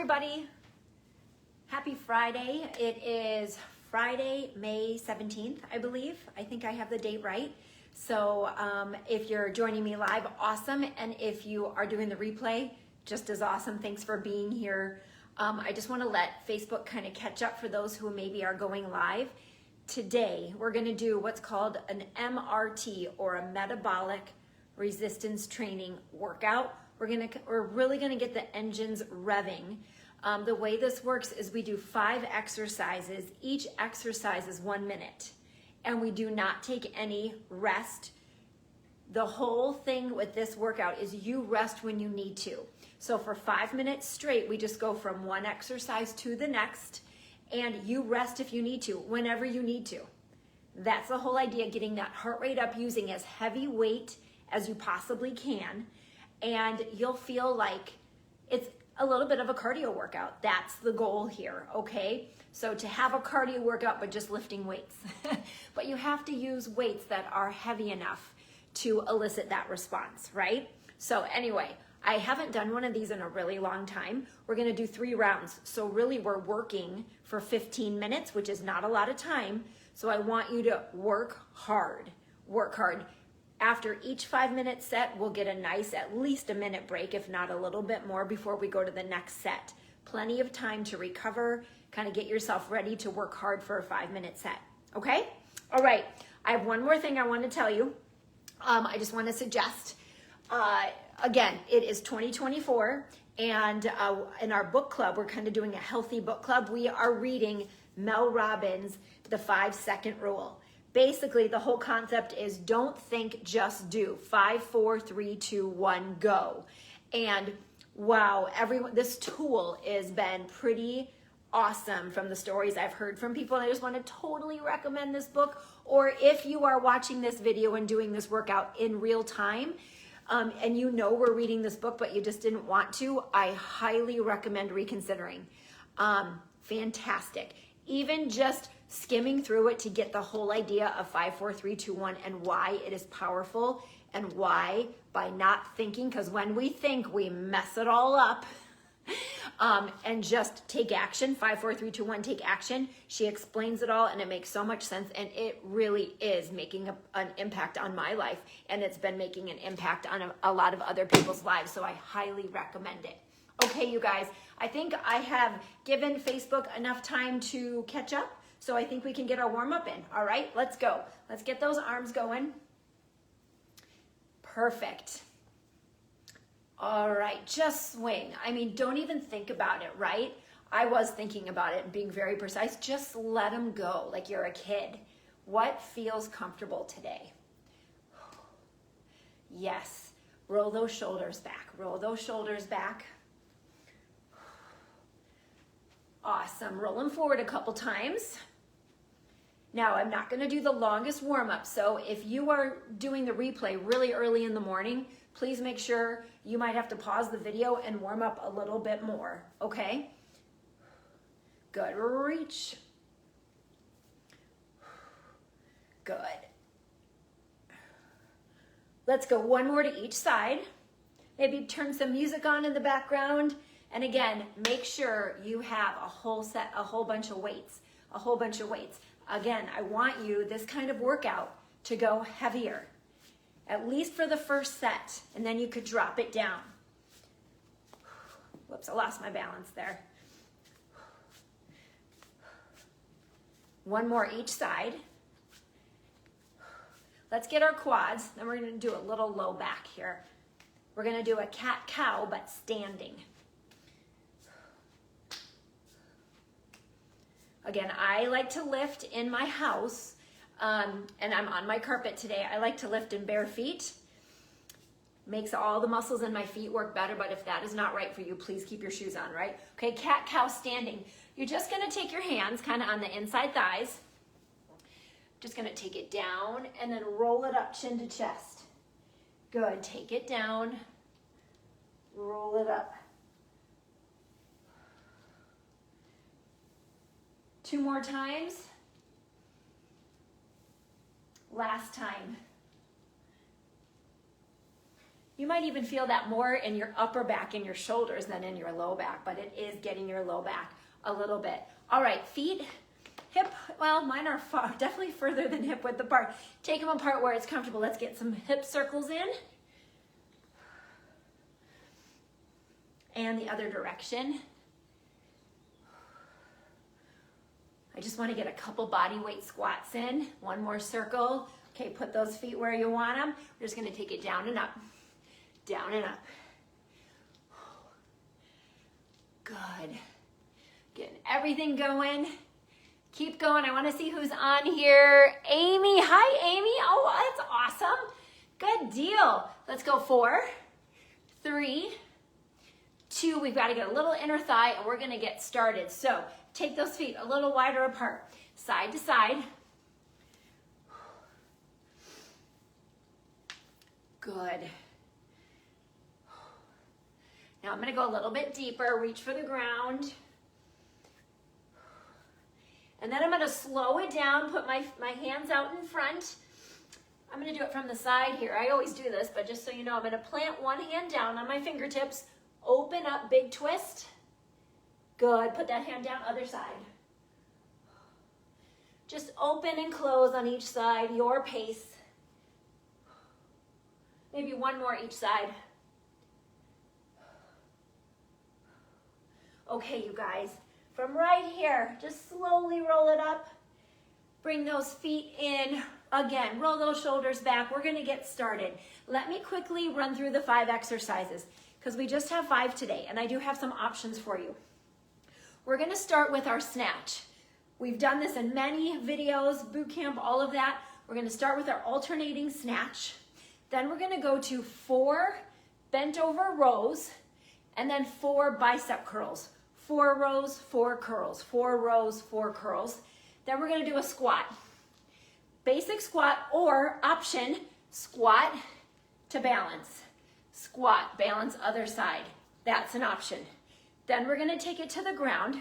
everybody. Happy Friday. It is Friday, May 17th, I believe. I think I have the date right. So if you're joining me live, awesome. And if you are doing the replay, just as awesome. Thanks for being here. I just want to let Facebook kind of catch up for those who maybe are going live. Today, we're going to do what's called an MRT, or a metabolic resistance training workout. We're really going to get the engines revving. The way this works is we do 5 exercises. Each exercise is 1 minute, and we do not take any rest. The whole thing with this workout is you rest when you need to. So for 5 minutes straight, we just go from one exercise to the next, and you rest if you need to, whenever you need to. That's the whole idea, getting that heart rate up, using as heavy weight as you possibly can, and you'll feel like it's a little bit of a cardio workout. That's the goal here, okay? So to have a cardio workout, but just lifting weights. But you have to use weights that are heavy enough to elicit that response, right? So anyway, I haven't done one of these in a really long time. We're gonna do 3 rounds. So really we're working for 15 minutes, which is not a lot of time. So I want you to work hard, work hard. After each 5-minute set, we'll get a nice, at least a minute break, if not a little bit more, before we go to the next set. Plenty of time to recover, kind of get yourself ready to work hard for a 5-minute set, okay? All right, I have one more thing I want to tell you. I just want to suggest, again, it is 2024, and in our book club, we're kind of doing a healthy book club. We are reading Mel Robbins' The 5-Second Rule. Basically, the whole concept is don't think, just do. 5, 4, 3, 2, 1, go. And wow, this tool has been pretty awesome from the stories I've heard from people. And I just want to totally recommend this book. Or if you are watching this video and doing this workout in real time, and you know we're reading this book, but you just didn't want to, I highly recommend reconsidering. Fantastic. Even just skimming through it to get the whole idea of 5, 4, 3, 2, 1 and why it is powerful, and why by not thinking, because when we think we mess it all up, and just take action. 5, 4, 3, 2, 1, take action. She explains it all, and it makes so much sense, and it really is making an impact on my life, and it's been making an impact on a lot of other people's lives, so I highly recommend it. Okay, you guys, I think I have given Facebook enough time to catch up, so I think we can get our warm-up in. All right, let's go. Let's get those arms going. Perfect. All right, just swing. I mean, don't even think about it, right? I was thinking about it and being very precise. Just let them go like you're a kid. What feels comfortable today? Yes, roll those shoulders back. Roll those shoulders back. Awesome, roll them forward a couple times. Now, I'm not gonna do the longest warm-up, so if you are doing the replay really early in the morning, please make sure you might have to pause the video and warm up a little bit more, okay? Good, reach. Good. Let's go one more to each side. Maybe turn some music on in the background. And again, make sure you have a whole bunch of weights, Again, I want you, this kind of workout, to go heavier, at least for the first set, and then you could drop it down. Whoops, I lost my balance there. One more each side. Let's get our quads, then we're gonna do a little low back here. We're gonna do a cat-cow, but standing. Again, I like to lift in my house, and I'm on my carpet today. I like to lift in bare feet. Makes all the muscles in my feet work better, but if that is not right for you, please keep your shoes on, right? Okay, cat-cow standing. You're just gonna take your hands kind of on the inside thighs. Just gonna take it down and then roll it up chin to chest. Good, take it down, roll it up. 2 more times. Last time. You might even feel that more in your upper back and your shoulders than in your low back, but it is getting your low back a little bit. All right, feet, hip, well, mine are definitely further than hip width apart. Take them apart where it's comfortable. Let's get some hip circles in. And the other direction. I just want to get a couple body weight squats in. One more circle. Okay, put those feet where you want them. We're just going to take it down and up. Down and up. Good. Getting everything going. Keep going. I want to see who's on here. Amy. Hi, Amy. Oh, that's awesome. Good deal. Let's go 4, 3, 2. We've got to get a little inner thigh, and we're going to get started. So take those feet a little wider apart, side to side. Good. Now I'm going to go a little bit deeper, reach for the ground. And then I'm going to slow it down, put my hands out in front. I'm going to do it from the side here. I always do this, but just so you know, I'm going to plant one hand down on my fingertips, open up, big twist. Good. Put that hand down, other side. Just open and close on each side, your pace. Maybe one more each side. Okay, you guys, from right here, just slowly roll it up. Bring those feet in. Again, roll those shoulders back. We're going to get started. Let me quickly run through the 5 exercises because we just have 5 today, and I do have some options for you. We're going to start with our snatch. We've done this in many videos, boot camp, all of that. We're going to start with our alternating snatch. Then we're going to go to 4 bent over rows and then 4 bicep curls. 4 rows, 4 curls, 4 rows, 4 curls. Then we're going to do a squat. Basic squat or option, squat to balance. Squat, balance other side. That's an option. Then we're going to take it to the ground.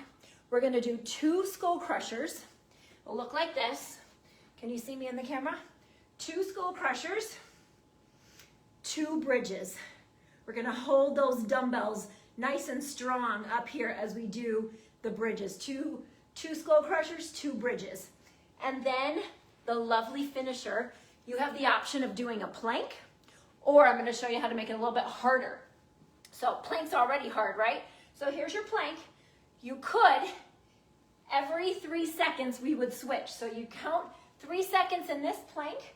We're going to do 2 skull crushers. It'll look like this. Can you see me in the camera? 2 skull crushers, 2 bridges. We're going to hold those dumbbells nice and strong up here as we do the bridges. Two skull crushers, 2 bridges. And then the lovely finisher, you have the option of doing a plank, or I'm going to show you how to make it a little bit harder. So plank's already hard, right? So here's your plank. You could, every 3 seconds we would switch. So you count 3 seconds in this plank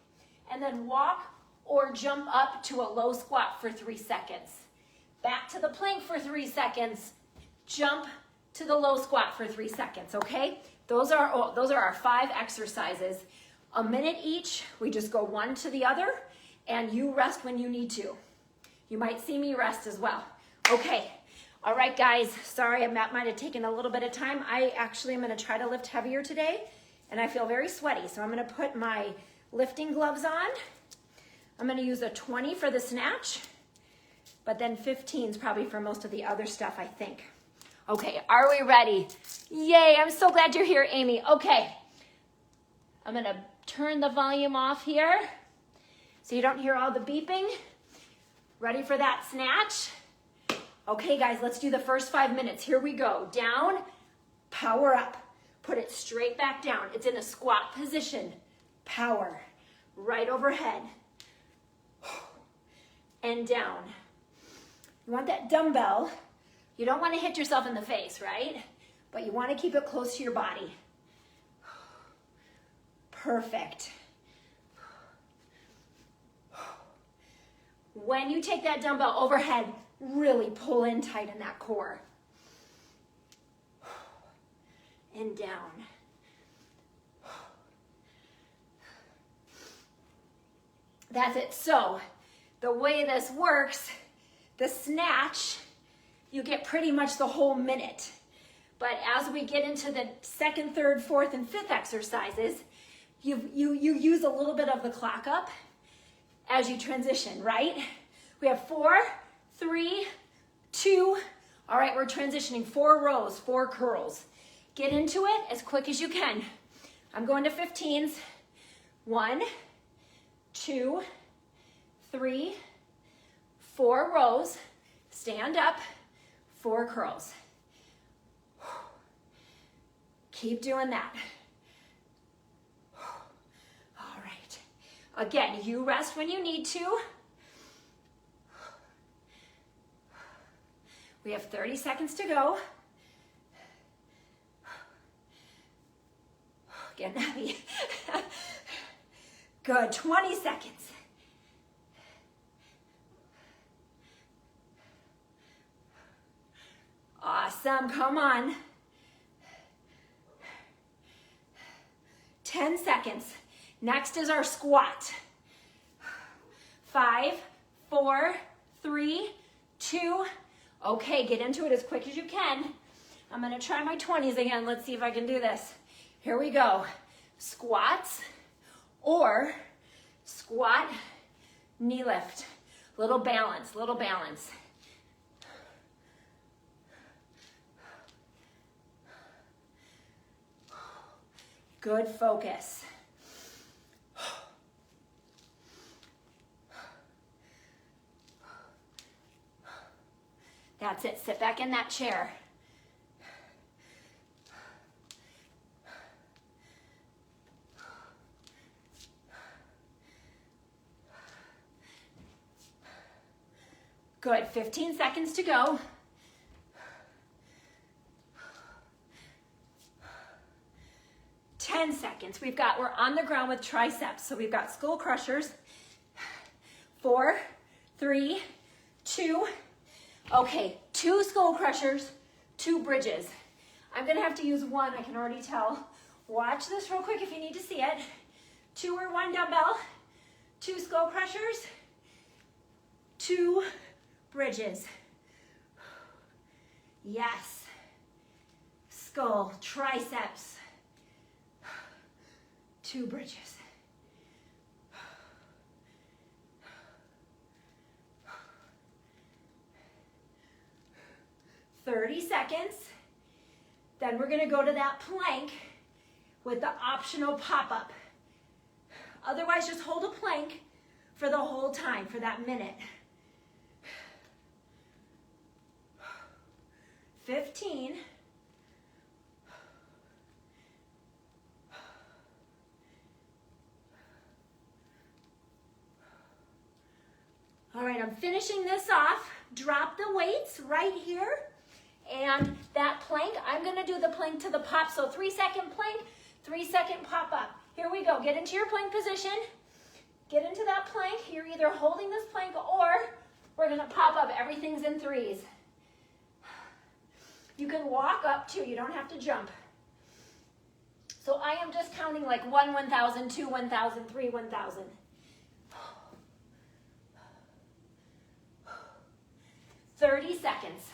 and then walk or jump up to a low squat for 3 seconds. Back to the plank for 3 seconds, jump to the low squat for 3 seconds, okay? Those are our 5 exercises. A minute each, we just go one to the other, and you rest when you need to. You might see me rest as well. Okay, all right guys, sorry, that might have taken a little bit of time. I actually am gonna try to lift heavier today, and I feel very sweaty, so I'm gonna put my lifting gloves on. I'm gonna use a 20 for the snatch, but then 15 is probably for most of the other stuff, I think. Okay, are we ready? Yay, I'm so glad you're here, Amy. Okay, I'm gonna turn the volume off here so you don't hear all the beeping. Ready for that snatch? Okay, guys, let's do the first 5 minutes. Here we go. Down, power up. Put it straight back down. It's in a squat position. Power, right overhead. And down. You want that dumbbell. You don't want to hit yourself in the face, right? But you want to keep it close to your body. Perfect. When you take that dumbbell overhead, really pull in tight in that core. And down. That's it. So, the way this works, the snatch, you get pretty much the whole minute. But as we get into the 2nd, 3rd, 4th, and 5th exercises, you use a little bit of the clock up as you transition, right? We have 4, 3, 2. All right, we're transitioning 4 rows, 4 curls. Get into it as quick as you can. I'm going to 15s. 1, 2, 3, 4 rows, stand up, 4 curls. Keep doing that. All right. Again, you rest when you need to. We have 30 seconds to go. Getting heavy. Good, 20 seconds. Awesome, come on. 10 seconds. Next is our squat. 5, 4, 3, 2. Okay, get into it as quick as you can. I'm gonna try my 20s again. Let's see if I can do this. Here we go. Squats or squat, knee lift. Little balance, little balance. Good focus. That's it, sit back in that chair. Good, 15 seconds to go. Seconds. We're on the ground with triceps. So we've got skull crushers. 4, 3, 2. Okay, 2 skull crushers, 2 bridges. I'm gonna have to use one, I can already tell. Watch this real quick if you need to see it. 2 or 1 dumbbell, 2 skull crushers, 2 bridges. Yes. Skull, triceps. 2 bridges. 30 seconds. Then we're gonna go to that plank with the optional pop-up. Otherwise, just hold a plank for the whole time, for that minute. 15. All right, I'm finishing this off. Drop the weights right here. And that plank, I'm gonna do the plank to the pop. So 3-second plank, 3-second pop up. Here we go, get into your plank position. Get into that plank. You're either holding this plank or we're gonna pop up. Everything's in 3s. You can walk up too, you don't have to jump. So I am just counting like 1, 1,000, 2, 1,000, 3, 1,000. 30 seconds.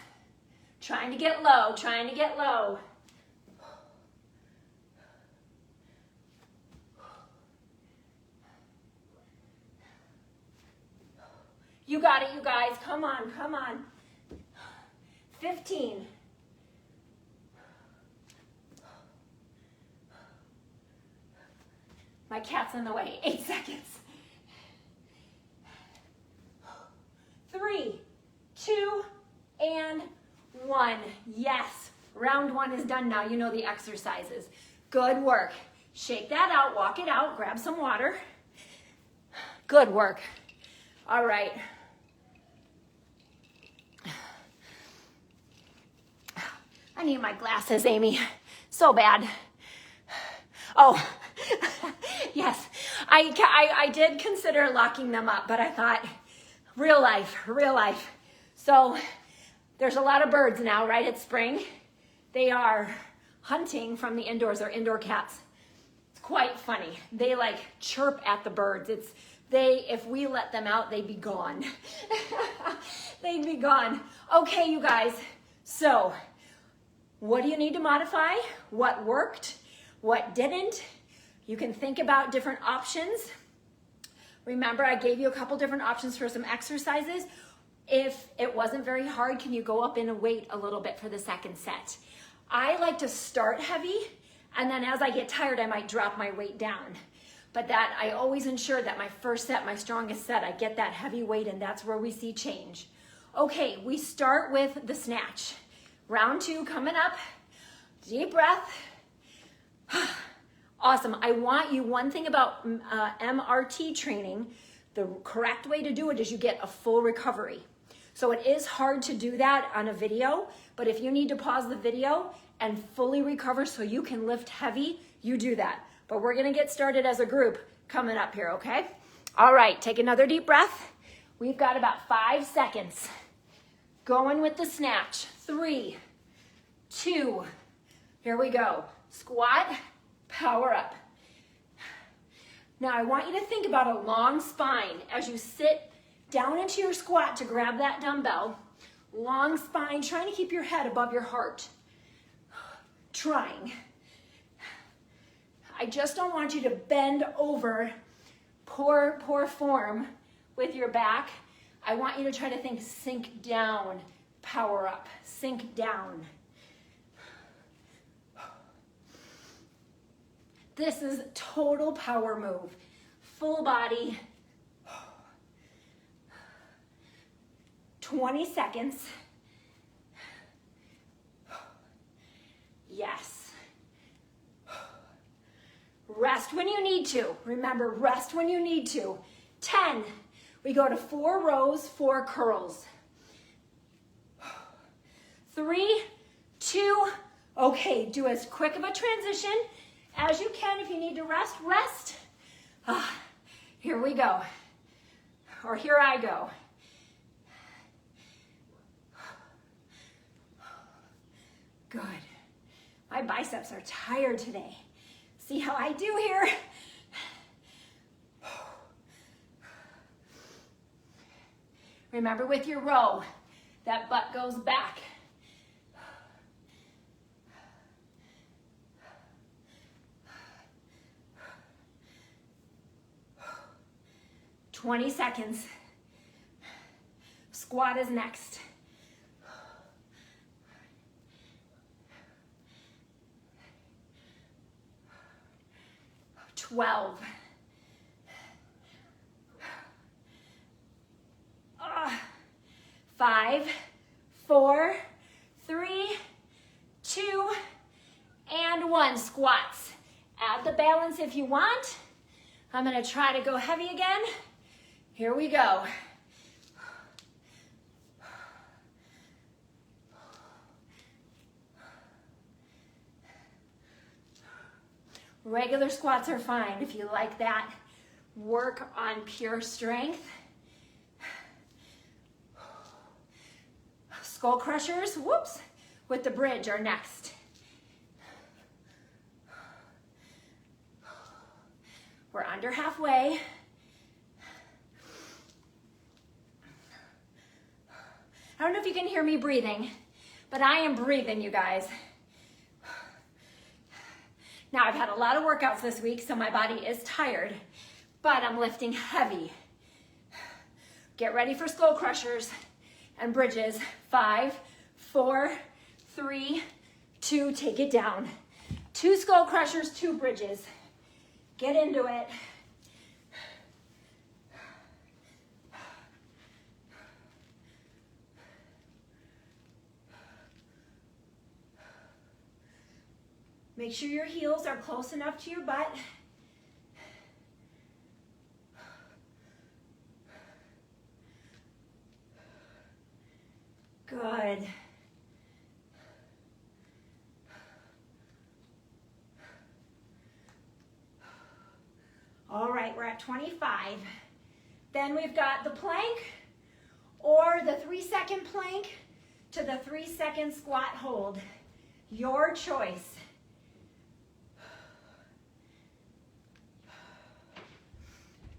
Trying to get low, trying to get low. You got it, you guys. Come on, come on. 15. My cat's in the way. 8 seconds. 3, 2, and 1. Yes, round 1 is done now. You know the exercises. Good work. Shake that out, walk it out, grab some water. Good work. All right. I need my glasses, Amy. So bad. Oh, yes. I did consider locking them up, but I thought, real life, real life. So there's a lot of birds now, right? It's spring. They are hunting from the indoors. They're indoor cats. It's quite funny. They like chirp at the birds. If we let them out, they'd be gone. They'd be gone. Okay, you guys. So what do you need to modify? What worked? What didn't? You can think about different options. Remember, I gave you a couple different options for some exercises. If it wasn't very hard, can you go up in a weight a little bit for the second set? I like to start heavy, and then as I get tired, I might drop my weight down. But that I always ensure that my first set, my strongest set, I get that heavy weight, and that's where we see change. Okay, we start with the snatch. Round 2 coming up. Deep breath. Awesome. I want you, one thing about MRT training, the correct way to do it is you get a full recovery. So it is hard to do that on a video, but if you need to pause the video and fully recover so you can lift heavy, you do that. But we're gonna get started as a group coming up here, okay? All right, take another deep breath. We've got about 5 seconds. Going with the snatch. 3, 2, here we go. Squat, power up. Now I want you to think about a long spine as you sit down into your squat to grab that dumbbell. Long spine, trying to keep your head above your heart. Trying. I just don't want you to bend over, poor form with your back. I want you to try to think sink down, power up, sink down. This is total power move, full body. 20 seconds. Yes. Rest when you need to. Remember, rest when you need to. 10. We go to 4 rows, 4 curls. 3, 2. Okay, do as quick of a transition as you can. If you need to rest, rest. Here we go. Or here I go. Good. My biceps are tired today. See how I do here? Remember with your row, that butt goes back. "20 seconds. Squat is next. 12. 5, 4, 3, 2, and 1. Squats. Add the balance if you want. I'm gonna try to go heavy again. Here we go. Regular squats are fine if you like that. Work on pure strength. Skull crushers, whoops, with the bridge are next. We're under halfway. I don't know if you can hear me breathing, but I am breathing, you guys. Now, I've had a lot of workouts this week, so my body is tired, but I'm lifting heavy. Get ready for skull crushers and bridges. 5, 4, 3, 2, take it down. 2 skull crushers, 2 bridges. Get into it. Make sure your heels are close enough to your butt. Good. All right, we're at 25. Then we've got the plank or the 3-second plank to the 3-second squat hold. Your choice.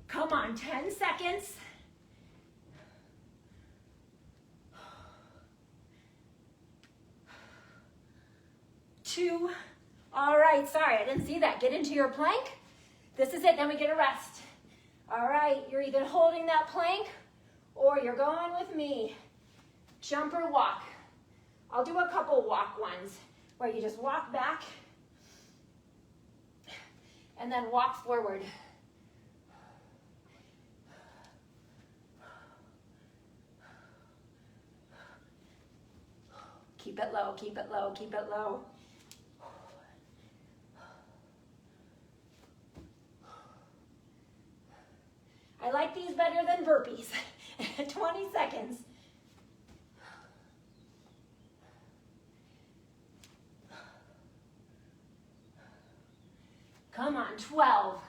Come on, 10 seconds. 2. All right, sorry, I didn't see that. Get into your plank. This is it, then we get a rest. All right, you're either holding that plank or you're going with me. Jump or walk. I'll do a couple walk ones where you just walk back and then walk forward. Keep it low, keep it low, keep it low. I like these better than burpees. 20 seconds. Come on, 12.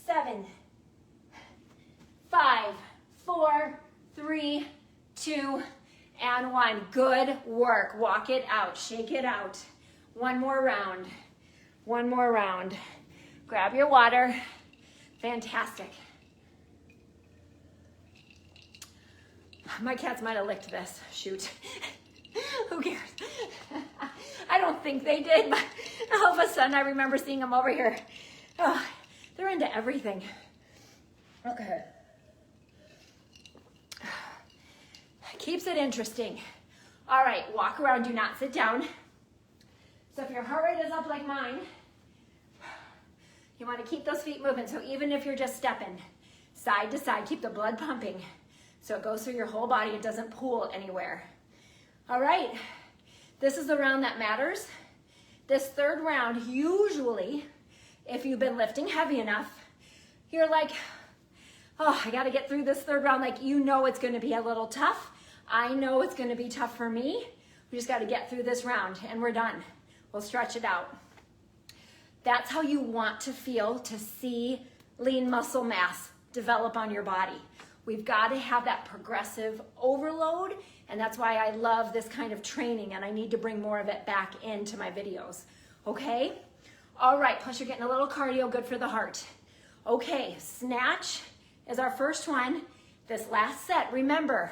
7, 5, 4, 3, 2, and 1. Good work. Walk it out. Shake it out. One more round. One more round. Grab your water. Fantastic. My cats might have licked this. Shoot. Who cares? I don't think they did, but all of a sudden I remember seeing them over here. Oh, they're into everything. Okay. Keeps it interesting. All right, walk around, do not sit down. So if your heart rate is up like mine, you want to keep those feet moving. So even if you're just stepping side to side, keep the blood pumping so it goes through your whole body. It doesn't pool anywhere. All right, this is the round that matters. This third round, usually, if you've been lifting heavy enough, you're like, oh, I got to get through this third round. Like, you know it's going to be a little tough. I know it's going to be tough for me. We just got to get through this round and we're done. We'll stretch it out. That's how you want to feel to see lean muscle mass develop on your body. We've got to have that progressive overload, and that's why I love this kind of training, and I need to bring more of it back into my videos, okay? All right, plus you're getting a little cardio, good for the heart. Okay, snatch is our first one. This last set, remember,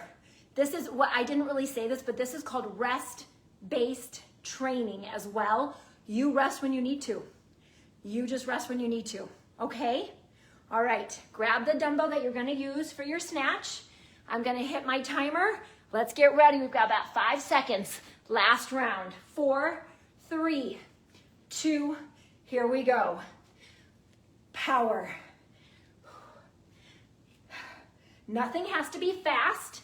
this is what, I didn't really say this, but this is called rest-based training as well. You rest when you need to. You just rest when you need to, okay? All right, grab the dumbbell that you're gonna use for your snatch. I'm gonna hit my timer. Let's get ready. We've got about 5 seconds. Last round. 4, 3, 2, here we go. Power. Nothing has to be fast.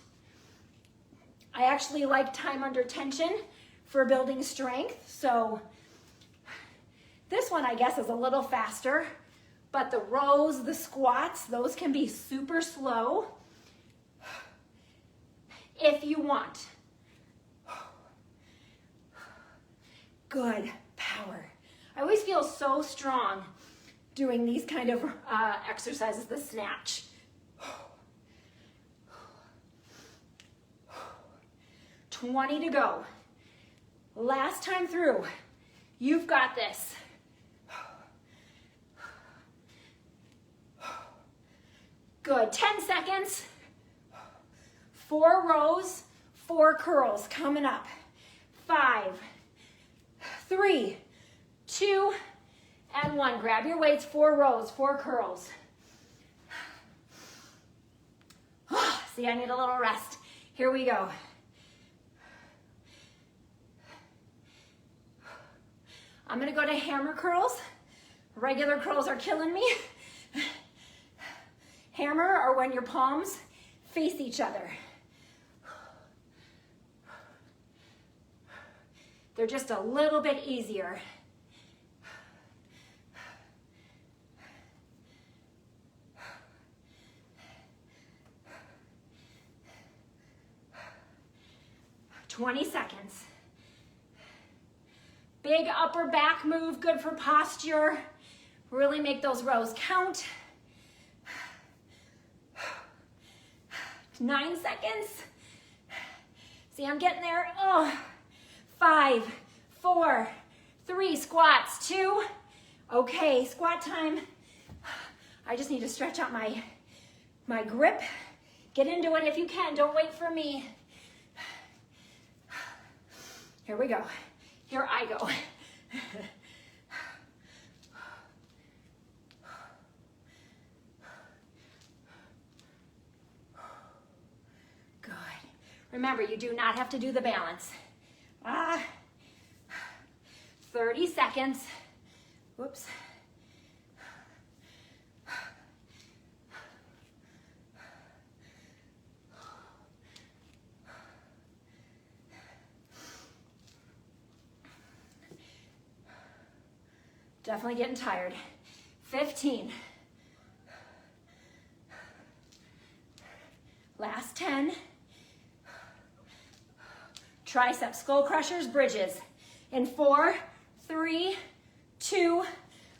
I actually like time under tension for building strength. So this one, I guess, is a little faster, but the rows, the squats, those can be super slow if you want. Good power. I always feel so strong doing these kind of exercises, the snatch. 20 to go. Last time through. You've got this. Good, 10 seconds. 4 rows, 4 curls coming up. 5, 3, 2, and 1. Grab your weights, 4 rows, 4 curls. See, I need a little rest. Here we go. I'm gonna go to hammer curls. Regular curls are killing me. Hammer are when your palms face each other. They're just a little bit easier. "20 seconds. Big upper back move, good for posture. Really make those rows count. 9 seconds. See, I'm getting there. Oh, 5, 4, 3, squats, 2. Okay, squat time. I just need to stretch out my grip. Get into it if you can, don't wait for me. Here we go. Here I go. Good. Remember, you do not have to do the balance. 30 seconds. Whoops. Definitely getting tired. 15. Last 10. Triceps, skull crushers, bridges. In 4, 3, 2.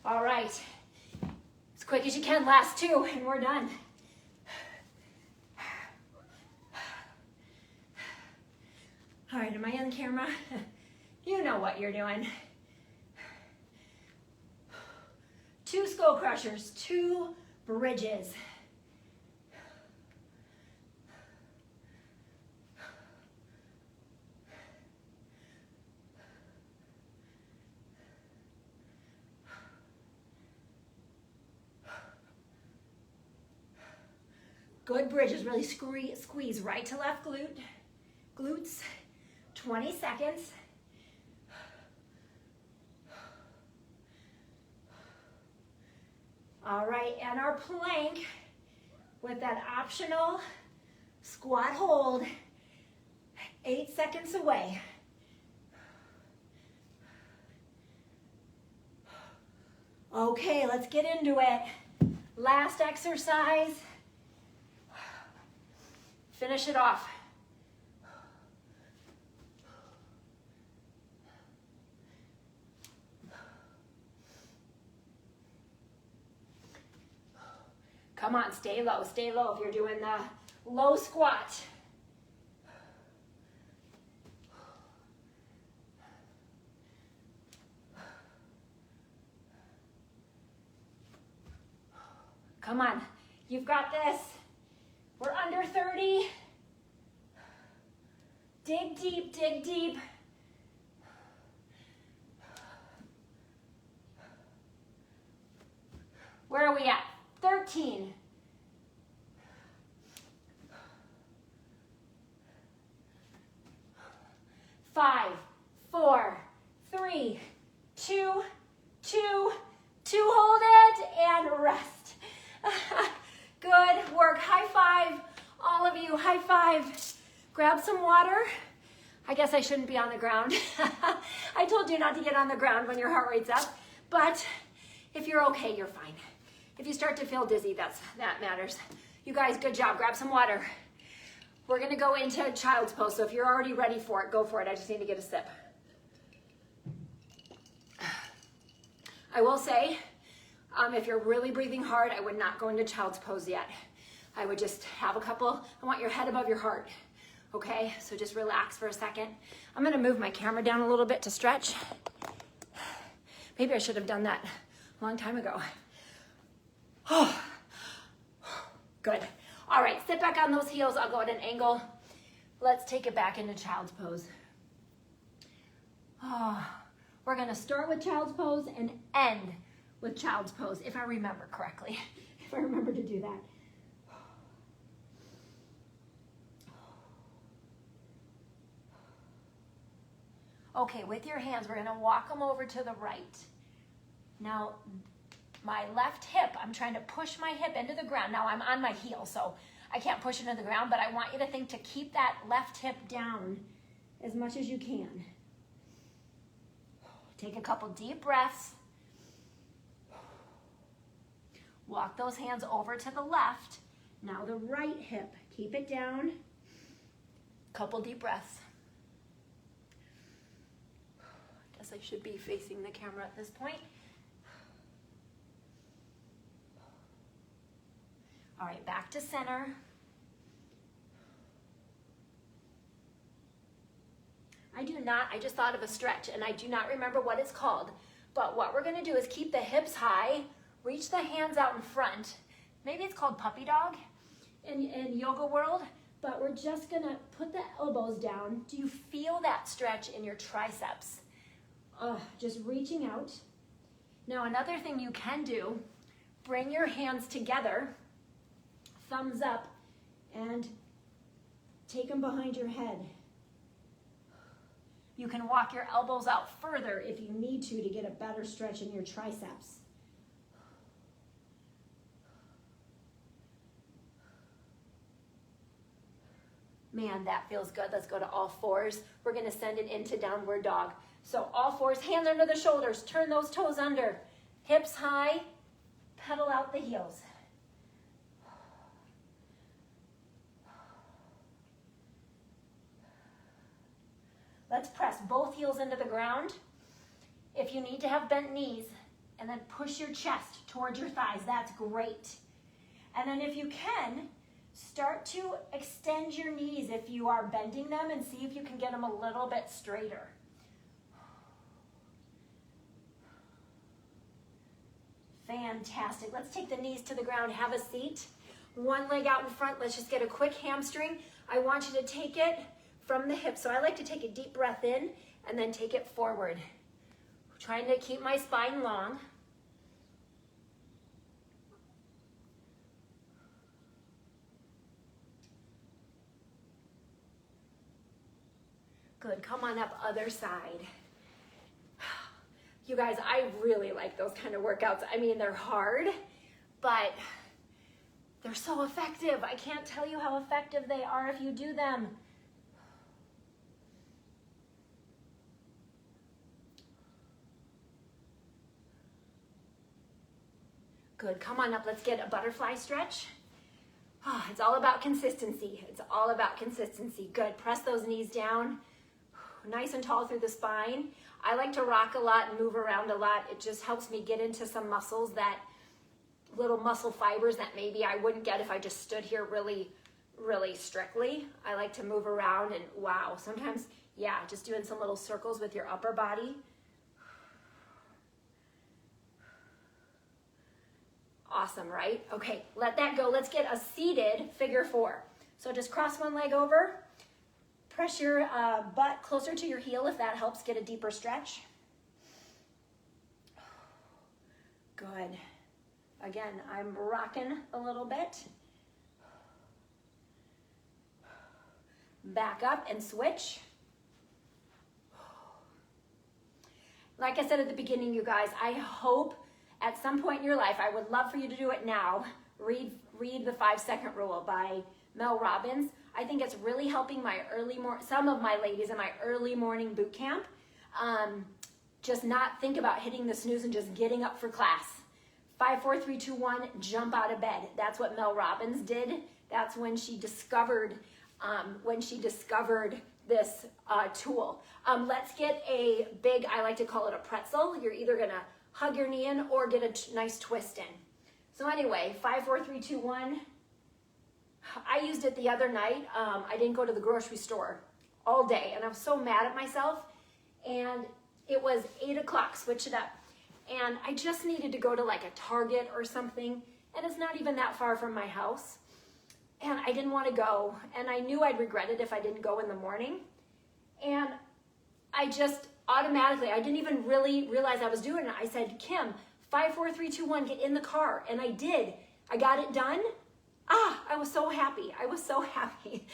All right. As quick as you can, last 2, and we're done. All right, am I on camera? You know what you're doing. 2 skull crushers, 2 bridges. Good bridges, really squeeze right to left glutes. 20 seconds. All right, and our plank with that optional squat hold, 8 seconds away. Okay, let's get into it. Last exercise. Finish it off. Come on, stay low if you're doing the low squat. Come on, you've got this. We're under 30. Dig deep, dig deep. Where are we at? 13. 5, 4, 3, 2, 2, 2, hold it, and rest. Good work. High five, all of you, high five. Grab some water. I guess I shouldn't be on the ground. I told you not to get on the ground when your heart rate's up, but if you're okay, you're fine. If you start to feel dizzy, that matters. You guys, good job. Grab some water. We're gonna go into child's pose, so if you're already ready for it, go for it. I just need to get a sip. I will say, if you're really breathing hard, I would not go into child's pose yet. I would just have a couple. I want your head above your heart, okay? So just relax for a second. I'm gonna move my camera down a little bit to stretch. Maybe I should have done that a long time ago. Oh, good. All right, sit back on those heels. I'll go at an angle. Let's take it back into child's pose. Oh, we're gonna start with child's pose and end with child's pose, if I remember correctly, if I remember to do that. Okay, with your hands, we're gonna walk them over to the right. Now, my left hip, I'm trying to push my hip into the ground. Now I'm on my heel, so I can't push it into the ground, but I want you to think to keep that left hip down as much as you can. Take a couple deep breaths. Walk those hands over to the left. Now the right hip, keep it down. Couple deep breaths. Guess I should be facing the camera at this point. All right, back to center. I just thought of a stretch and I do not remember what it's called, but what we're gonna do is keep the hips high, reach the hands out in front. Maybe it's called puppy dog in yoga world, but we're just gonna put the elbows down. Do you feel that stretch in your triceps? Just reaching out. Now another thing you can do, bring your hands together, thumbs up, and take them behind your head. You can walk your elbows out further if you need to get a better stretch in your triceps. Man, that feels good. Let's go to all fours. We're gonna send it into downward dog. So all fours, hands under the shoulders, turn those toes under. Hips high, pedal out the heels. Let's press both heels into the ground. If you need to have bent knees, and then push your chest towards your thighs, that's great. And then if you can, start to extend your knees if you are bending them and see if you can get them a little bit straighter. Fantastic. Let's take the knees to the ground, have a seat. One leg out in front, let's just get a quick hamstring. I want you to take it from the hip. So I like to take a deep breath in and then take it forward. Trying to keep my spine long. Good, come on up, other side. You guys, I really like those kind of workouts. I mean, they're hard, but they're so effective. I can't tell you how effective they are if you do them. Good, come on up, let's get a butterfly stretch. Oh, it's all about consistency. It's all about consistency. Good, press those knees down. Nice and tall through the spine. I like to rock a lot and move around a lot. It just helps me get into some muscles, that little muscle fibers that maybe I wouldn't get if I just stood here really, really strictly. I like to move around and wow, sometimes, yeah, just doing some little circles with your upper body. Awesome, right? Okay, let that go. Let's get a seated figure four. So just cross one leg over. Press your butt closer to your heel if that helps get a deeper stretch. Good. Again, I'm rocking a little bit. Back up and switch. Like I said at the beginning, you guys, I hope at some point in your life, I would love for you to do it now. Read the 5-second rule by Mel Robbins. I think it's really helping some of my ladies in my early morning boot camp. Just not think about hitting the snooze and just getting up for class. 5, 4, 3, 2, 1, jump out of bed. That's what Mel Robbins did. That's when she discovered this tool. Let's get a big, I like to call it a pretzel. You're either gonna hug your knee in or get a nice twist in. So anyway, 5, 4, 3, 2, 1. I used it the other night. I didn't go to the grocery store all day and I was so mad at myself, and it was 8 o'clock, switch it up. And I just needed to go to like a Target or something, and it's not even that far from my house. And I didn't want to go, and I knew I'd regret it if I didn't go in the morning. And I just automatically, I didn't even really realize I was doing it. I said, Kim, 5, 4, 3, 2, 1, get in the car. And I did. I got it done. I was so happy. I was so happy.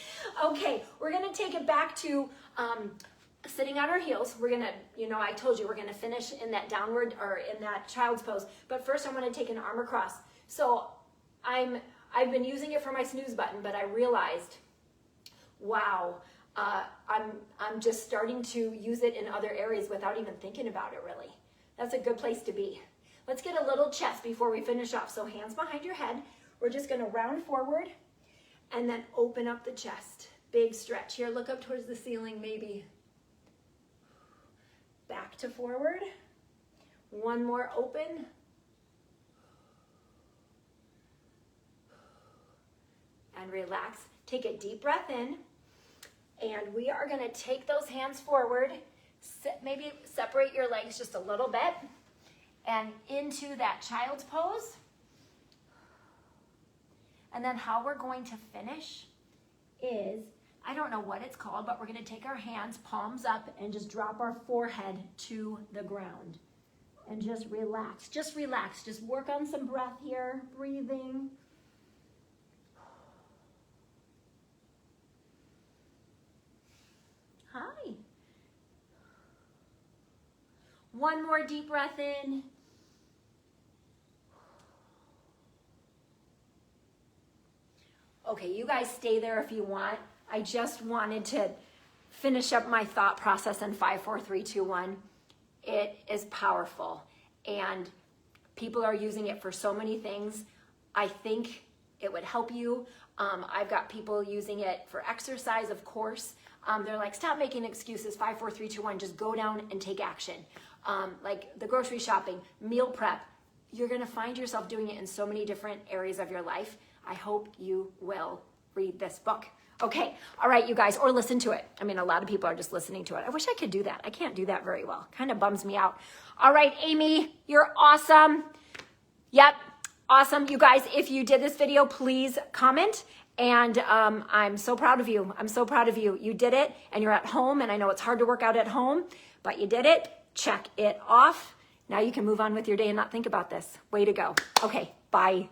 Okay, we're going to take it back to sitting on our heels. We're going to, I told you we're going to finish in that downward or in that child's pose. But first I'm going to take an arm across. So I've been using it for my snooze button, but I realized, wow, I'm just starting to use it in other areas without even thinking about it really. That's a good place to be. Let's get a little chest before we finish off. So hands behind your head. We're just gonna round forward and then open up the chest. Big stretch here, look up towards the ceiling maybe. Back to forward. One more open. And relax. Take a deep breath in. And we are gonna take those hands forward. Maybe separate your legs just a little bit. And into that child's pose. And then how we're going to finish is, I don't know what it's called, but we're gonna take our hands, palms up, and just drop our forehead to the ground. And just relax, just work on some breath here, breathing. Hi. One more deep breath in. Okay, you guys stay there if you want. I just wanted to finish up my thought process in 5, 4, 3, 2, 1. It is powerful. And People are using it for so many things. I think it would help you. I've got people using it for exercise, of course. They're like, stop making excuses, 5, 4, 3, 2, 1, just go down and take action. Like the grocery shopping, meal prep, you're gonna find yourself doing it in so many different areas of your life. I hope you will read this book. Okay, all right, you guys, or listen to it. I mean, a lot of people are just listening to it. I wish I could do that. I can't do that very well. Kind of bums me out. All right, Amy, you're awesome. Yep, awesome. You guys, if you did this video, please comment. And I'm so proud of you. I'm so proud of you. You did it, and you're at home, and I know it's hard to work out at home, but you did it. Check it off. Now you can move on with your day and not think about this. Way to go. Okay, bye.